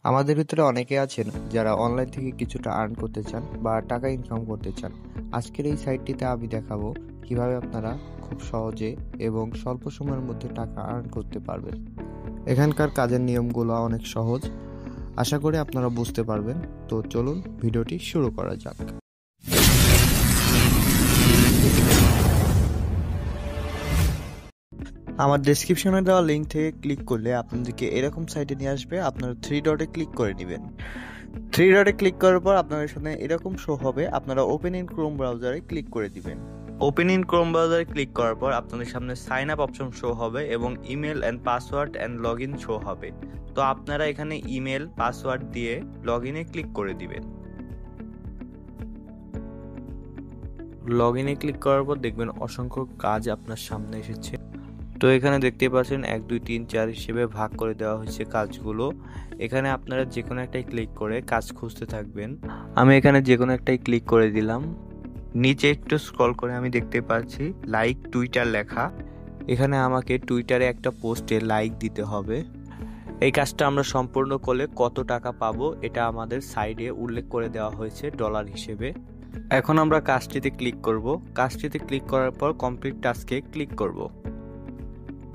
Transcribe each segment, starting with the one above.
আমাদের ভিতরে অনেকে আছেন যারা অনলাইন থেকে কিছুটা আর্ন করতে চান বা টাকা ইনকাম করতে চান। আজকের এই সাইটটিতে আমি দেখাবো কিভাবে আপনারা খুব সহজে এবং স্বল্প সময়ের মধ্যে টাকা আর্ন করতে পারবেন। এখানকার কাজের নিয়মগুলো অনেক সহজ, আশা করি আপনারা বুঝতে পারবেন। তো চলুন ভিডিওটি শুরু করা যাক। আমার ডেসক্রিপশনে দেওয়া লিঙ্ক থেকে ক্লিক করলে আপনাদেরকে এরকম সাইটে নিয়ে আসবে। আপনারা থ্রি ডটে ক্লিক করে নেবেন। থ্রি ডটে ক্লিক করার পর আপনাদের সামনে এরকম শো হবে। আপনারা ওপেন ইন ক্রোম ব্রাউজারে ক্লিক করে দিবেন। ওপেন ইন ক্রোম ব্রাউজারে ক্লিক করার পর আপনাদের সামনে সাইন আপ অপশন শো হবে এবং email and password and log in show হবে। তো আপনারা এখানে ইমেল পাসওয়ার্ড দিয়ে লগ ইনে ক্লিক করে দিবেন। লগ ইনে ক্লিক করার পর দেখবেন অসংখ্য কাজ আপনার সামনে এসেছে। তো এখানে দেখতে পাচ্ছেন 1 2 3 4 হিসেবে ভাগ করে দেওয়া হয়েছে কাজগুলো। এখানে আপনারা যে কোনো একটাই ক্লিক করে কাজ খুঁজতে থাকবেন। আমি এখানে যে কোনো একটাই ক্লিক করে দিলাম। নিচে একটু স্ক্রল করে আমি দেখতে পাচ্ছি লাইক টুইটার লেখা। এখানে আমাকে টুইটারে একটা পোস্টে লাইক দিতে হবে। এই কাজটা আমরা সম্পূর্ণ করলে কত টাকা পাবো এটা আমাদের সাইডে উল্লেখ করে দেওয়া হয়েছে ডলার হিসেবে। এখন আমরা কাজটিতে ক্লিক করব। কাজটিতে ক্লিক করার পর কমপ্লিট টাস্কে ক্লিক করব।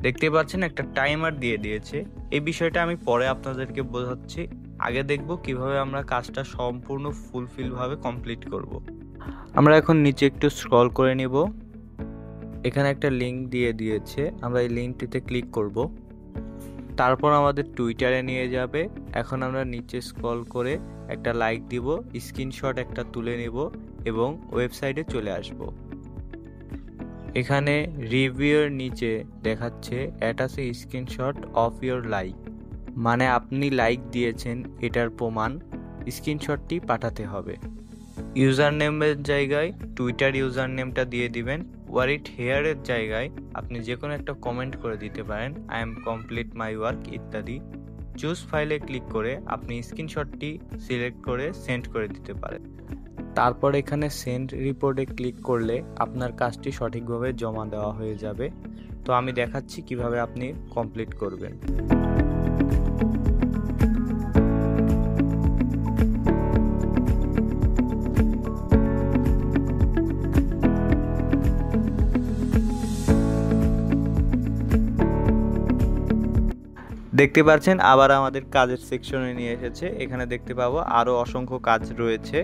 দেখতে পাচ্ছেন একটা টাইমার দিয়ে দিয়েছে। এই বিষয়টা আমি পরে আপনাদেরকে বোঝাচ্ছি। আগে দেখব কিভাবে আমরা কাজটা সম্পূর্ণ ফুলফিল ভাবে কমপ্লিট করব। আমরা এখন নিচে একটু স্ক্রল করে নিব। এখানে একটা লিংক দিয়ে দিয়েছে, আমরা এই লিংকটিতে ক্লিক করব। তারপর আমাদের টুইটারে নিয়ে যাবে। এখন আমরা নিচে স্ক্রল করে একটা লাইক দিব, স্ক্রিনশট একটা তুলে নেব এবং ওয়েবসাইটে চলে আসব। এখানে রিভিউয়ের নিচে দেখাচ্ছে attach A screenshot of your like, মানে আপনি লাইক দিয়েছেন এটার প্রমাণ স্ক্রিনশটটি পাঠাতে হবে। ইউজার নেমের জায়গায় টুইটার ইউজার নেমটা দিয়ে দিবেন। ওয়ার ইট হেয়ারের জায়গায় আপনি যে কোনো একটা কমেন্ট করে দিতে পারেন, I am complete my work ইত্যাদি। চুজ ফাইলে ক্লিক করে আপনি স্ক্রিনশটটি সিলেক্ট করে সেন্ড করে দিতে পারেন। তারপর এখানে সেন্ড রিপোর্টে ক্লিক করলে আপনার কাজটি সঠিকভাবে জমা দেওয়া হয়ে যাবে। তো আমি দেখাচ্ছি কিভাবে আপনি কমপ্লিট করবেন। দেখতে পাচ্ছেন আবার আমাদের কাজের সেকশনে নিয়ে এসেছে। এখানে দেখতে পাবো আরো অসংখ্য কাজ রয়েছে।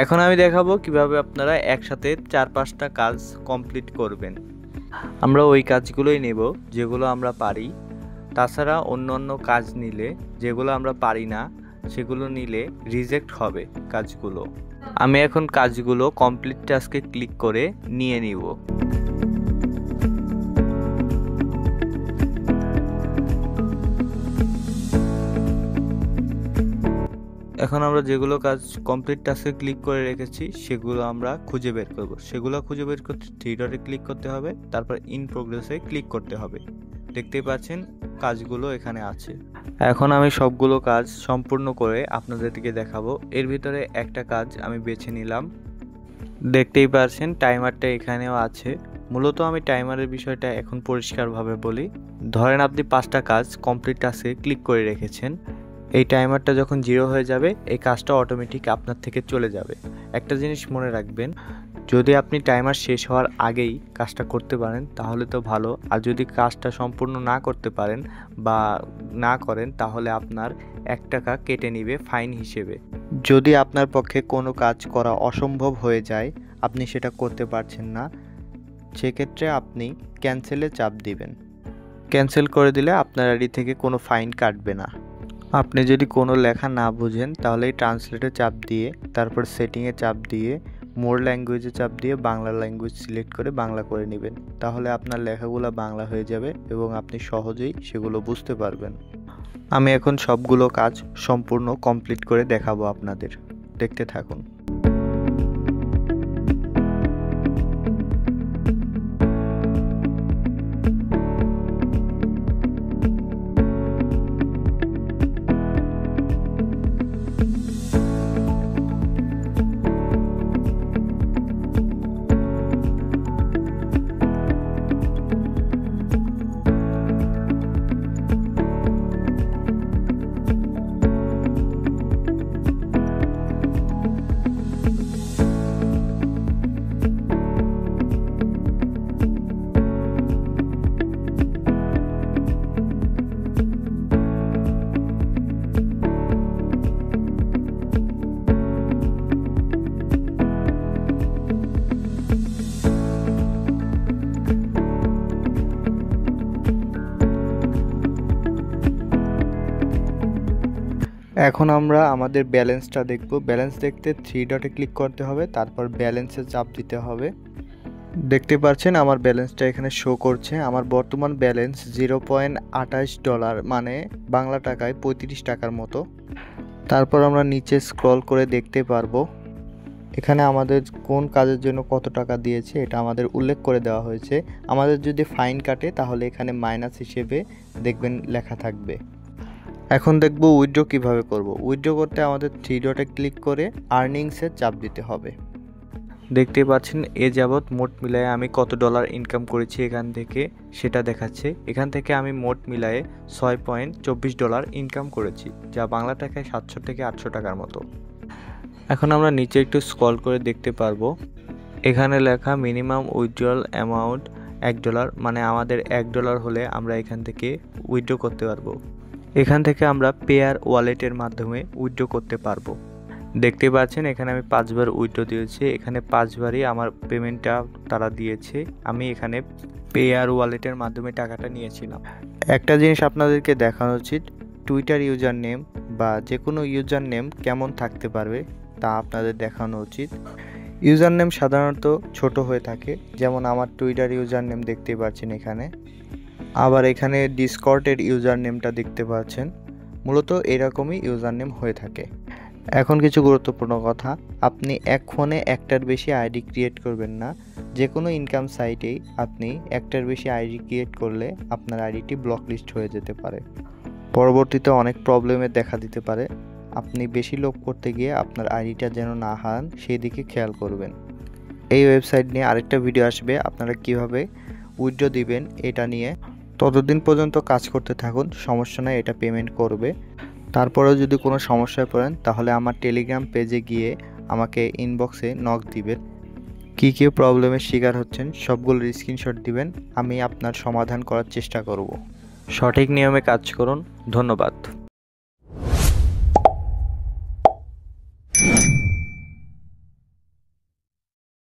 এখন আমি দেখাবো কিভাবে আপনারা একসাথে 4-5টা কাজ কমপ্লিট করবেন। আমরা ওই কাজগুলোই নেব যেগুলো আমরা পারি। তাছাড়া অন্য কাজ নিলে যেগুলো আমরা পারি না সেগুলো নিলে রিজেক্ট হবে কাজগুলো। আমি এখন কাজগুলো কমপ্লিট টাস্কে ক্লিক করে নিয়ে নিব। এখন আমরা যেগুলো কাজ কমপ্লিট টাস্কে ক্লিক করে রেখেছি সেগুলো আমরা খুঁজে বের করব। সেগুলো খুঁজে বের করতে থ্রি ডটে ক্লিক করতে হবে, তারপর ইন প্রোগ্রেসে ক্লিক করতে হবে। দেখতেই পাচ্ছেন কাজগুলো এখানে আছে। এখন আমি সবগুলো কাজ সম্পূর্ণ করে আপনাদেরকে দেখাবো। এর ভিতরে একটা কাজ আমি বেছে নিলাম। দেখতেই পাচ্ছেন টাইমারটা এখানেও আছে। মূলত আমি টাইমারের বিষয়টা এখন পরিষ্কারভাবে বলি। ধরেন আপনি 5টা কাজ কমপ্লিট টাস্কে ক্লিক করে রেখেছেন। এই টাইমারটা যখন 0 হয়ে যাবে এই কাজটা অটোমেটিক আপনার থেকে চলে যাবে। একটা জিনিস মনে রাখবেন, যদি আপনি টাইমার শেষ হওয়ার আগেই কাজটা করতে পারেন তাহলে তো ভালো, আর যদি কাজটা সম্পূর্ণ না করতে পারেন বা না করেন তাহলে আপনার 1 টাকা কেটে নিবে ফাইন হিসেবে। যদি আপনার পক্ষে কোনো কাজ করা অসম্ভব হয়ে যায়, আপনি সেটা করতে পারছেন না, সেক্ষেত্রে আপনি ক্যান্সেলে চাপ দিবেন। ক্যান্সেল করে দিলে আপনার আইডি থেকে কোনো ফাইন কাটবে না। আপনি যদি কোনো লেখা না বুঝেন তাহলে এই ট্রান্সলেটে চাপ দিয়ে তারপর সেটিংয়ে চাপ দিয়ে মোর ল্যাঙ্গুয়েজে চাপ দিয়ে বাংলা ল্যাঙ্গুয়েজ সিলেক্ট করে বাংলা করে নেবেন। তাহলে আপনার লেখাগুলো বাংলা হয়ে যাবে এবং আপনি সহজেই সেগুলো বুঝতে পারবেন। আমি এখন সবগুলো কাজ সম্পূর্ণ কমপ্লিট করে দেখাবো আপনাদের, দেখতে থাকুন। এখন আমরা আমাদের ব্যালেন্সটা দেখব। ব্যালেন্স দেখতে 3 ডটে ক্লিক করতে হবে, তারপর ব্যালেন্সে চাপ দিতে হবে। দেখতে পাচ্ছেন আমার ব্যালেন্সটা এখানে শো করছে। আমার বর্তমান ব্যালেন্স $0.28, মানে বাংলা টাকায় 35 টাকার মতো। তারপর আমরা নিচে স্ক্রল করে দেখতে পারবো এখানে আমাদের কোন কাজের জন্য কত টাকা দিয়েছে এটা আমাদের উল্লেখ করে দেওয়া হয়েছে। আমাদের যদি ফাইন কাটে তাহলে এখানে মাইনাস হিসেবে দেখবেন লেখা থাকবে। এখন দেখব উইথড্র কিভাবে করব। উইথড্র করতে আমাদের 3 ডটে ক্লিক করে আর্নিংসে চাপ দিতে হবে। দেখতে পাচ্ছেন এ যাবৎ মোট মিলায়ে আমি কত ডলার ইনকাম করেছি এখান থেকে সেটা দেখাচ্ছে। এখান থেকে আমি মোট মিলায়ে $6.24 ইনকাম করেছি, যা বাংলা টাকায় 700 থেকে 800 টাকার মতো। এখন আমরা নিচে একটু স্ক্রল করে দেখতে পারবো এখানে লেখা মিনিমাম উইথড্রয়াল অ্যামাউন্ট $1, মানে আমাদের $1 হলে আমরা এখান থেকে উইথড্র করতে পারবো। এখান থেকে আমরা পেয়ার ওয়ালেটের মাধ্যমে উইথড্র করতে পারবো। দেখতে পাচ্ছেন এখানে আমি 5 বার উইথড্র দিয়েছি, এখানে 5 বারই আমার পেমেন্টটা তারা দিয়েছে। আমি এখানে পেয়ার ওয়ালেটের মাধ্যমে টাকাটা নিয়েছিলাম। একটা জিনিস আপনাদেরকে দেখানো উচিত, টুইটার ইউজার নেম বা যে কোনো ইউজার নেম কেমন থাকতে পারবে তা আপনাদের দেখানো উচিত। ইউজার নেম সাধারণত ছোট হয়ে থাকে, যেমন আমার টুইটার ইউজার নেম দেখতে পাচ্ছেন এখানে। আবার এখানে ডিসকর্ডের ইউজার নেমটা দেখতে পাচ্ছেন। মূলত এরকমই ইউজার নেম হয়ে থাকে। এখন কিছু গুরুত্বপূর্ণ কথা, আপনি এক ফোনে একটার বেশি আইডি ক্রিয়েট করবেন না। যে কোনো ইনকাম সাইটেই আপনি একটার বেশি আইডি ক্রিয়েট করলে আপনার আইডিটি ব্লক লিস্ট হয়ে যেতে পারে। পরবর্তীতে অনেক প্রবলেমের দেখা দিতে পারে। আপনি বেশি লোভ করতে গিয়ে আপনার আইডিটা যেন না হারান সেই দিকে খেয়াল করবেন। এই ওয়েবসাইট নিয়ে আরেকটা ভিডিও আসবে, আপনারা কিভাবে উইথড্র দিবেন এটা নিয়ে। ততদিন পর্যন্ত কাজ করতে থাকুন, সমস্যা নাই, এটা পেমেন্ট করবে। তারপরেও যদি কোনো সমস্যায় পড়েন তাহলে আমার টেলিগ্রাম পেজে গিয়ে আমাকে ইনবক্সে নক দিবেন। কী কী প্রবলেমের শিকার হচ্ছেন সবগুলোর স্ক্রিনশট দিবেন, আমি আপনার সমাধান করার চেষ্টা করব। সঠিক নিয়মে কাজ করুন। ধন্যবাদ।